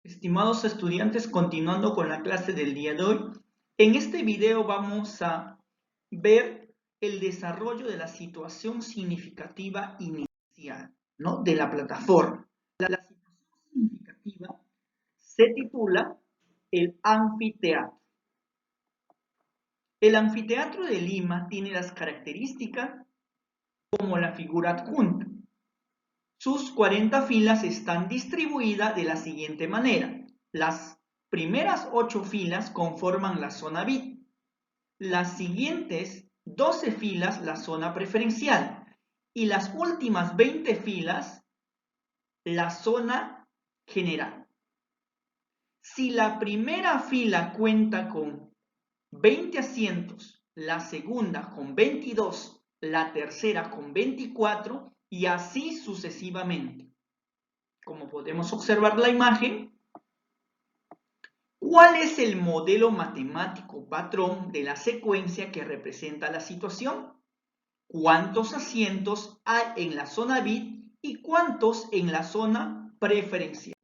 Estimados estudiantes, continuando con la clase del día de hoy, en este video vamos a ver el desarrollo de la situación significativa inicial, ¿no?, de la plataforma. La situación significativa se titula el anfiteatro. El anfiteatro de Lima tiene las características como la figura adjunta. Sus 40 filas están distribuidas de la siguiente manera. Las primeras 8 filas conforman la zona VIP. Las siguientes 12 filas la zona preferencial. Y las últimas 20 filas la zona general. Si la primera fila cuenta con 20 asientos, la segunda con 22, la tercera con 24 y así sucesivamente. Como podemos observar la imagen, ¿cuál es el modelo matemático patrón de la secuencia que representa la situación? ¿Cuántos asientos hay en la zona VIP y cuántos en la zona preferencial?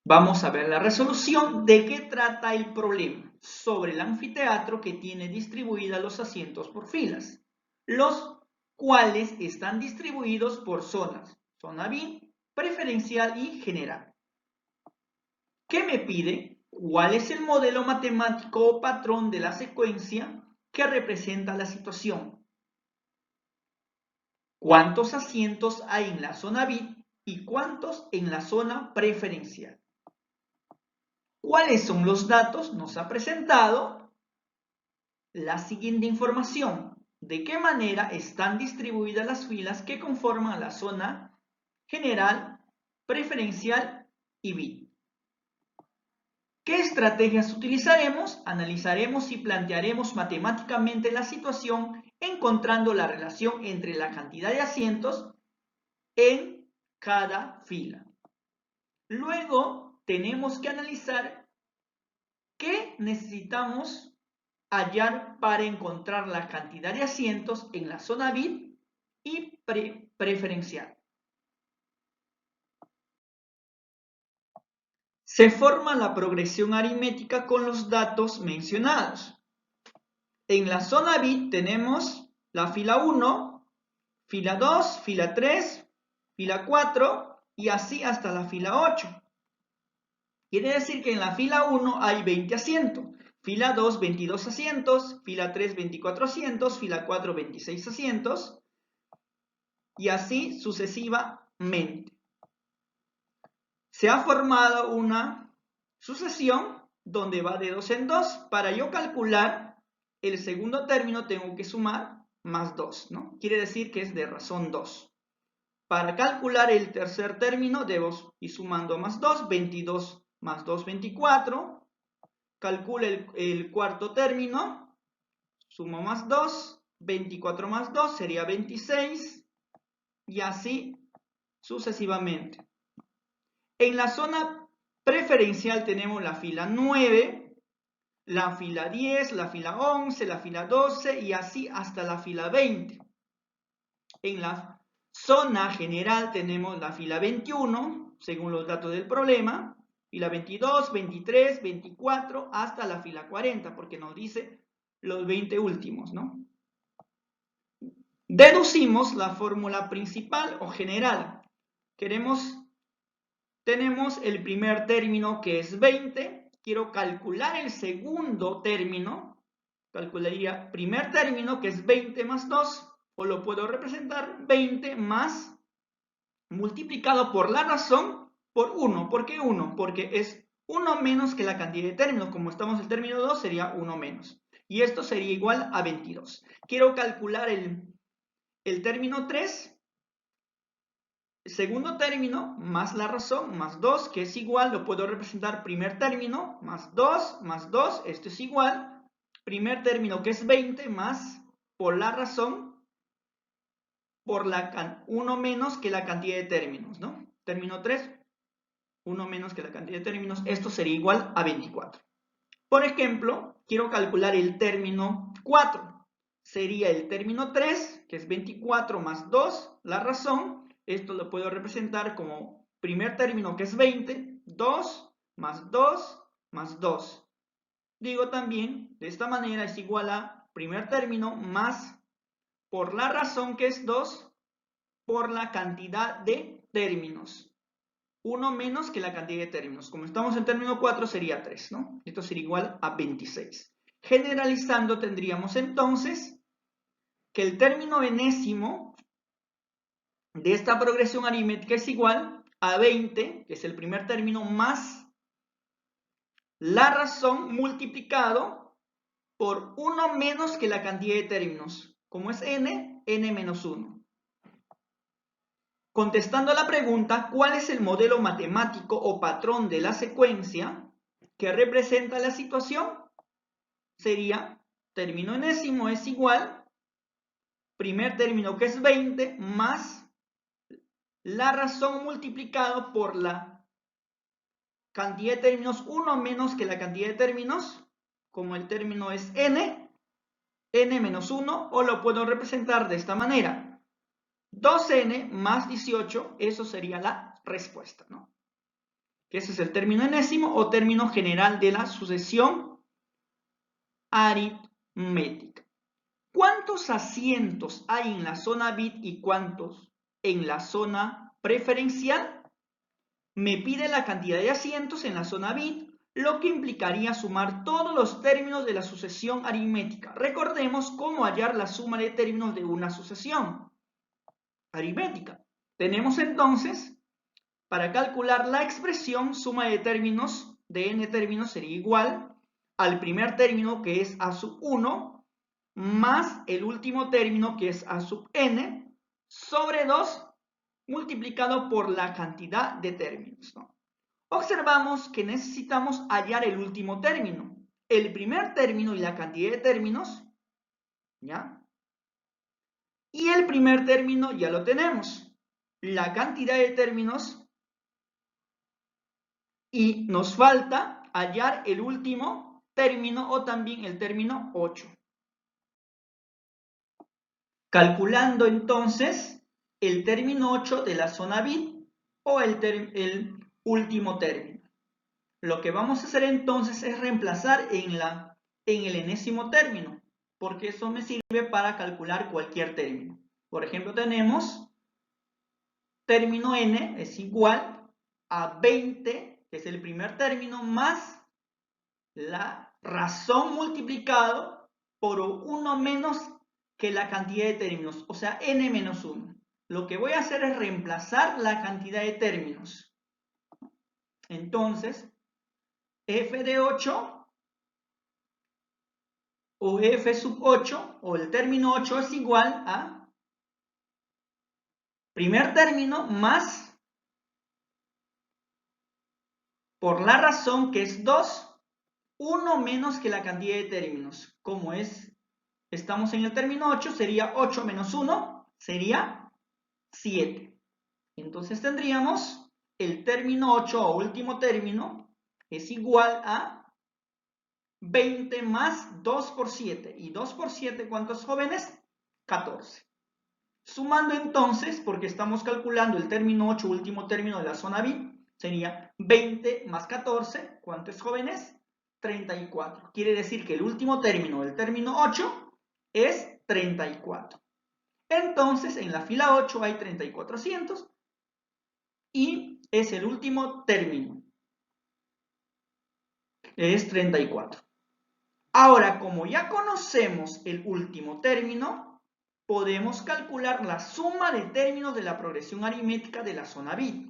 Vamos a ver la resolución. ¿De qué trata el problema? Sobre el anfiteatro que tiene distribuidos los asientos por filas, los cuales están distribuidos por zonas, zona VIP, preferencial y general. ¿Qué me pide? ¿Cuál es el modelo matemático o patrón de la secuencia que representa la situación? ¿Cuántos asientos hay en la zona VIP y cuántos en la zona preferencial? ¿Cuáles son los datos? Nos ha presentado la siguiente información. ¿De qué manera están distribuidas las filas que conforman la zona general, preferencial y VIP? ¿Qué estrategias utilizaremos? Analizaremos y plantearemos matemáticamente la situación encontrando la relación entre la cantidad de asientos en cada fila. Luego tenemos que analizar qué necesitamos hallar para encontrar la cantidad de asientos en la zona VIP y preferencial. Se forma la progresión aritmética con los datos mencionados. En la zona VIP tenemos la fila 1, fila 2, fila 3, fila 4 y así hasta la fila 8. Quiere decir que en la fila 1 hay 20 asientos, fila 2 22 asientos, fila 3 24 asientos, fila 4 26 asientos y así sucesivamente. Se ha formado una sucesión donde va de 2 en 2. Para yo calcular el segundo término tengo que sumar más 2, ¿no? Quiere decir que es de razón 2. Para calcular el tercer término debo ir sumando más 2, 22 más 2, 24. Calculo el cuarto término, sumo más 2, 24 más 2 sería 26 y así sucesivamente. En la zona preferencial tenemos la fila 9, la fila 10, la fila 11, la fila 12 y así hasta la fila 20. En la zona general tenemos la fila 21, según los datos del problema, fila 22, 23, 24, hasta la fila 40, porque nos dice los 20 últimos, ¿no? Deducimos la fórmula principal o general. Tenemos el primer término que es 20, quiero calcular el segundo término, calcularía primer término que es 20 más 2, o lo puedo representar 20 más multiplicado por la razón por 1. ¿Por qué 1? Porque es 1 menos que la cantidad de términos. Como estamos en el término 2, sería 1 menos. Y esto sería igual a 22. Quiero calcular el término 3. Segundo término más la razón más 2, que es igual, lo puedo representar primer término más 2, esto es igual, primer término que es 20 más por la razón por 1 menos que la cantidad de términos, ¿no? Término 3, 1 menos que la cantidad de términos, esto sería igual a 24. Por ejemplo, quiero calcular el término 4, sería el término 3, que es 24 más 2, la razón, Esto lo puedo representar como primer término, que es 20, 2 más 2 más 2. Digo también, de esta manera es igual a primer término más, por la razón que es 2, por la cantidad de términos. 1 menos que la cantidad de términos. Como estamos en término 4, sería 3, ¿no? Esto sería igual a 26. Generalizando, tendríamos entonces que el término enésimo de esta progresión aritmética es igual a 20, que es el primer término, más la razón multiplicado por 1 menos que la cantidad de términos. Como es n, n menos 1. Contestando a la pregunta, ¿cuál es el modelo matemático o patrón de la secuencia que representa la situación? Sería término enésimo es igual, primer término que es 20, más la razón multiplicado por la cantidad de términos, 1 menos que la cantidad de términos, como el término es n, n menos 1, o lo puedo representar de esta manera. 2n más 18, eso sería la respuesta, ¿no? Que ese es el término enésimo o término general de la sucesión aritmética. ¿Cuántos asientos hay en la zona bit y cuántos en la zona preferencial? Me pide la cantidad de asientos en la zona bit, lo que implicaría sumar todos los términos de la sucesión aritmética. Recordemos cómo hallar la suma de términos de una sucesión aritmética. Tenemos entonces, para calcular la expresión suma de términos de n términos sería igual al primer término, que es a sub 1, más el último término, que es a sub n, sobre 2 multiplicado por la cantidad de términos, ¿no? Observamos que necesitamos hallar el último término, el primer término y la cantidad de términos, ¿ya? Y el primer término ya lo tenemos, la cantidad de términos, y nos falta hallar el último término o también el término 8. Calculando entonces el término 8 de la zona bit o el último término. Lo que vamos a hacer entonces es reemplazar en el enésimo término, porque eso me sirve para calcular cualquier término. Por ejemplo, tenemos término n es igual a 20, que es el primer término, más la razón multiplicado por 1 menos que la cantidad de términos, o sea, n menos 1. Lo que voy a hacer es reemplazar la cantidad de términos. Entonces, f de 8 o f sub 8 o el término 8 es igual a primer término más, por la razón que es 2, 1 menos que la cantidad de términos. Como estamos en el término 8, sería 8 menos 1, sería 7. Entonces tendríamos el término 8 o último término es igual a 20 más 2 por 7. ¿Y 2 por 7 cuántos, jóvenes? 14. Sumando entonces, porque estamos calculando el término 8, último término de la zona bit, sería 20 más 14, ¿cuántos, jóvenes? 34. Quiere decir que el último término del término 8 es 34. Entonces, en la fila 8 hay 34 asientos y es el último término, es 34. Ahora, como ya conocemos el último término, podemos calcular la suma de términos de la progresión aritmética de la zona bit.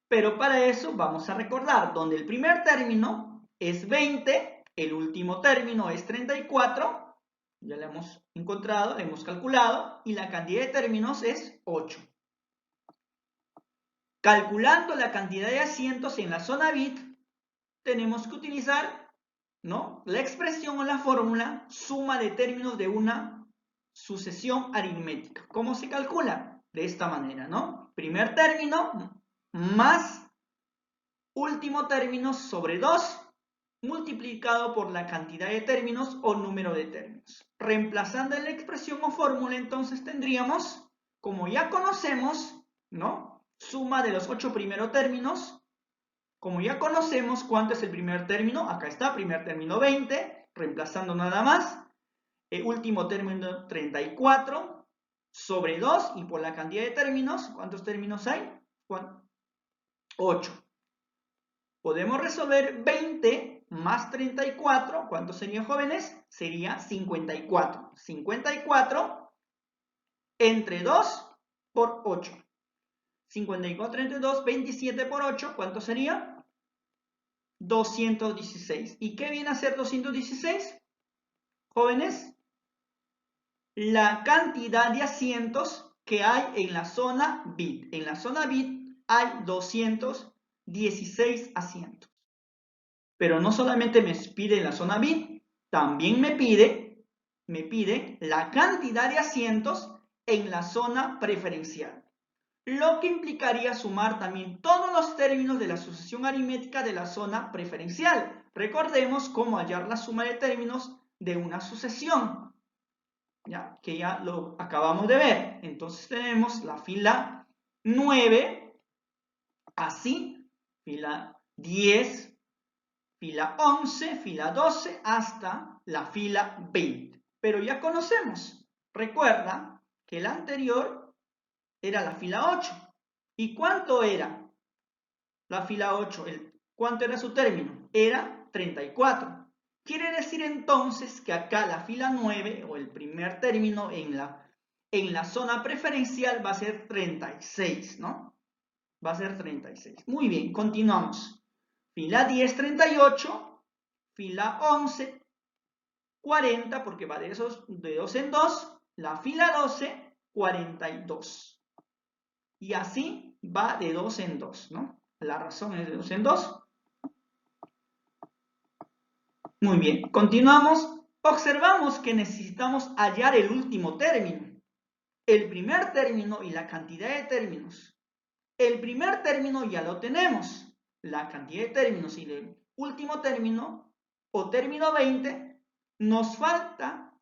Pero para eso vamos a recordar, donde el primer término es 20, el último término es 34, ya lo hemos encontrado, lo hemos calculado, y la cantidad de términos es 8. Calculando la cantidad de asientos en la zona bit, tenemos que utilizar, ¿no?, la expresión o la fórmula suma de términos de una sucesión aritmética. ¿Cómo se calcula? De esta manera, ¿no? Primer término más último término sobre 2 multiplicado por la cantidad de términos o número de términos. Reemplazando en la expresión o fórmula, entonces tendríamos como ya conocemos, ¿no? Suma de los 8 primeros términos. Como ya conocemos cuánto es el primer término, acá está, primer término 20, reemplazando nada más. El último término 34 sobre 2 y por la cantidad de términos, ¿cuántos términos hay? 8. Podemos resolver 20 más 34, ¿cuántos serían, jóvenes? Sería 54. 54 entre 2 por 8. 54 entre 2, 27 por 8, ¿cuánto sería? 216. ¿Y qué viene a ser 216? Jóvenes, la cantidad de asientos que hay en la zona bit. En la zona bit hay 216 asientos. Pero no solamente me pide en la zona bit, también me pide la cantidad de asientos en la zona preferencial. Lo que implicaría sumar también todos los términos de la sucesión aritmética de la zona preferencial. Recordemos cómo hallar la suma de términos de una sucesión, ¿ya? Que ya lo acabamos de ver. Entonces tenemos la fila 9, así, fila 10, fila 11, fila 12, hasta la fila 20. Pero ya conocemos, recuerda que la anterior era la fila 8. ¿Y cuánto era la fila 8? ¿Cuánto era su término? Era 34. Quiere decir entonces que acá la fila 9 o el primer término en la zona preferencial va a ser 36, ¿no? Va a ser 36. Muy bien, continuamos. Fila 10, 38. Fila 11, 40, porque va de 2 en 2. La fila 12, 42. Y así va de 2 en 2, ¿no? La razón es de 2 en 2. Muy bien, continuamos. Observamos que necesitamos hallar el último término, el primer término y la cantidad de términos. El primer término ya lo tenemos, la cantidad de términos y el último término o término 20 nos falta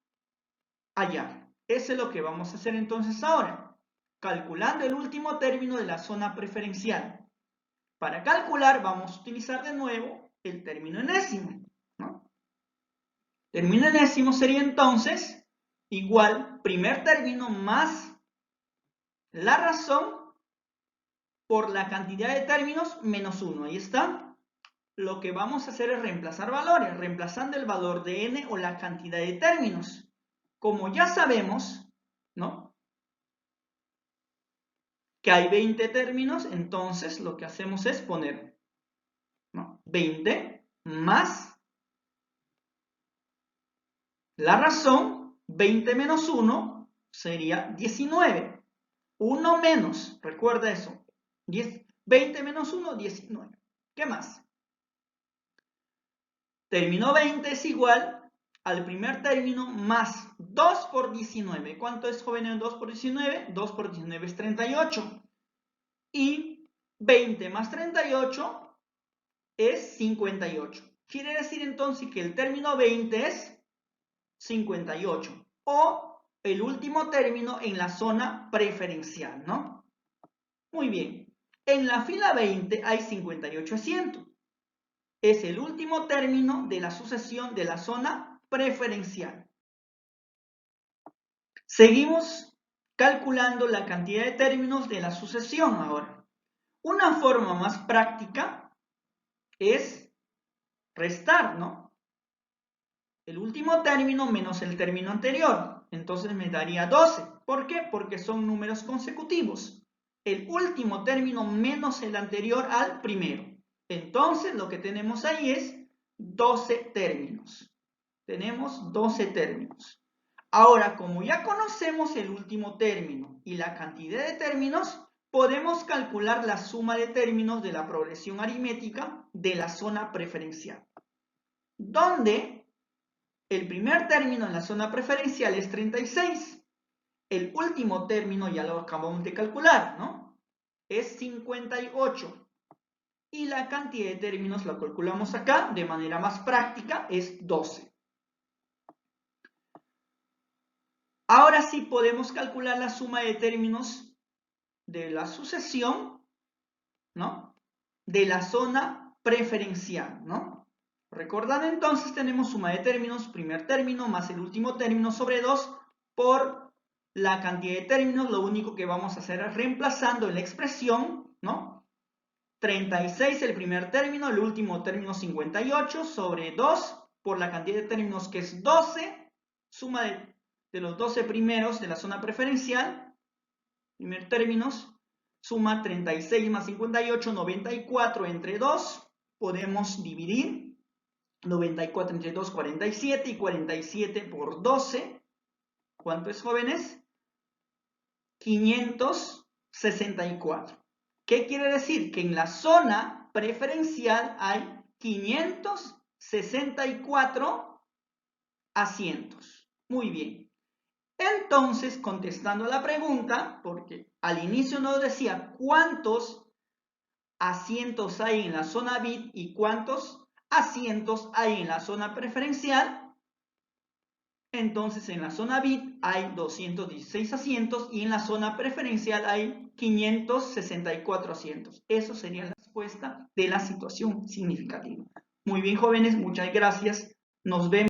hallar. Eso es lo que vamos a hacer entonces ahora, calculando el último término de la zona preferencial. Para calcular vamos a utilizar de nuevo el término enésimo, ¿no? Término enésimo sería entonces igual primer término más la razón por la cantidad de términos menos 1. Ahí está. Lo que vamos a hacer es reemplazar valores, reemplazando el valor de n o la cantidad de términos. Como ya sabemos, ¿no?, que hay 20 términos, entonces lo que hacemos es poner, ¿no?, 20 más la razón, 20 menos 1 sería 19. 1 menos, recuerda eso, 20 menos 1, 19. ¿Qué más? Término 20 es igual al primer término más 2 por 19. ¿Cuánto es, jóvenes, 2 por 19? 2 por 19 es 38. Y 20 más 38 es 58. Quiere decir entonces que el término 20 es 58. O el último término en la zona preferencial, ¿no? Muy bien. En la fila 20 hay 58 asientos. Es el último término de la sucesión de la zona preferencial. Seguimos calculando la cantidad de términos de la sucesión ahora. Una forma más práctica es restar, ¿no? El último término menos el término anterior. Entonces me daría 12. ¿Por qué? Porque son números consecutivos. El último término menos el anterior al primero. Entonces lo que tenemos ahí es 12 términos. Tenemos 12 términos. Ahora, como ya conocemos el último término y la cantidad de términos, podemos calcular la suma de términos de la progresión aritmética de la zona preferencial, donde el primer término en la zona preferencial es 36. El último término ya lo acabamos de calcular, ¿no? Es 58. Y la cantidad de términos la calculamos acá de manera más práctica, es 12. Ahora sí podemos calcular la suma de términos de la sucesión, ¿no? De la zona preferencial, ¿no? Recordando entonces, tenemos suma de términos, primer término más el último término sobre 2 por la cantidad de términos. Lo único que vamos a hacer es reemplazando en la expresión, ¿no? 36 el primer término, el último término 58 sobre 2 por la cantidad de términos que es 12, suma de los 12 primeros de la zona preferencial, primer términos, suma 36 más 58, 94 entre 2, podemos dividir 94 entre 2, 47 y 47 por 12, ¿cuánto es, jóvenes? 564. ¿Qué quiere decir? Que en la zona preferencial hay 564 asientos. Muy bien. Entonces, contestando a la pregunta, porque al inicio nos decía cuántos asientos hay en la zona bit y cuántos asientos hay en la zona preferencial, entonces en la zona bit hay 216 asientos y en la zona preferencial hay 564 asientos. Eso sería la respuesta de la situación significativa. Muy bien, jóvenes, muchas gracias. Nos vemos.